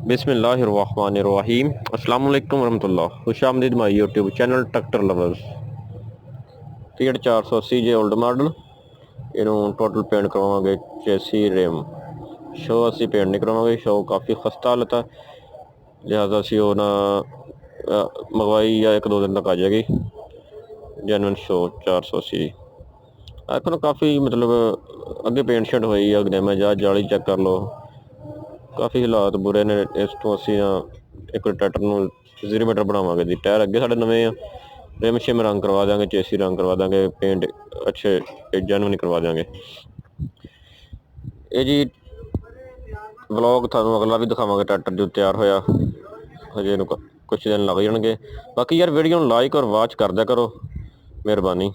बिस्मिल्लाहिर्रहमानिर्रहीम अस्सलाम वालेकुम रहमतुल्लाह। खुश आमदीद my YouTube channel tractor lovers. टीएड 480 जे ओल्ड मॉडल ਇਹਨੂੰ ਟੋਟਲ ਪੇਂਟ ਕਰਵਾਵਾਂਗੇ ਚੇਸੀ ਰਿਮ ਸ਼ੋ ਅਸੀਂ ਪੇਂਟ ਨਹੀਂ ਕਰਵਾਵਾਂਗੇ। ਸ਼ੋ ਕਾफ़ी ਖਸਤਾ ਹਾਲਤ ਹੈ, ਲਿਹਾਜ਼ਾ ਅਸੀਂ ਉਹ ਨਾ ਮੰਗਵਾਈ ਜਾਂ 1-2 ਦਿਨ ਤੱਕ ਆ ਜਾਏਗੀ। ਜੈਨੂਨ ਸ਼ੋ 480 ਆਖਣ ਕਾफ़ी मतलब ਅੱਗੇ ਪੇਂਟ ਸ਼ੇਡ ਹੋਈ ਆ ਡੈਮੇਜ ਆ, ਜਾਲੀ ਚੈੱਕ ਕਰ ਲਓ। ਕਾफ़ी ਹਾਲਾਤ ਬੁਰੇ ਨੇ। ਇਸ ਤੋਂ ਅਸੀਂ ਇੱਕ ਟਰੈਕਟਰ ਨੂੰ 0 ਮੀਟਰ ਬਣਾਵਾਂਗੇ ਜੀ। ਟਾਇਰ ਅੱਗੇ ਸਾਡੇ ਨਵੇਂ ਆ, ਰਿਮ ਸ਼ਿਮ ਰੰਗ ਕਰਵਾ ਦਾਂਗੇ, ਚੇਸੀ ਰੰਗ ਕਰਵਾ ਦਾਂਗੇ, ਪੇਂਟ ਅੱਛੇ ਜੈਨੂਨ ਕਰਵਾ ਦਾਂਗੇ। ਇਹ ਜੀ ਵਲੌਗ ਤੁਹਾਨੂੰ ਅਗਲਾ ਵੀ ਦਿਖਾਵਾਂਗੇ ਟਰੈਕਟਰ ਜੋ ਤਿਆਰ ਹੋਇਆ, ਹਜੇ ਇਹਨੂੰ ਕੁਛ ਦਿਨ ਲੱਗ ਜਾਣਗੇ। ਬਾਕੀ ਯਾਰ ਵੀਡੀਓ ਨੂੰ ਲਾਈਕ ਔਰ ਵਾਚ ਕਰ ਦਿਆ ਕਰੋ, ਮਿਹਰਬਾਨੀ।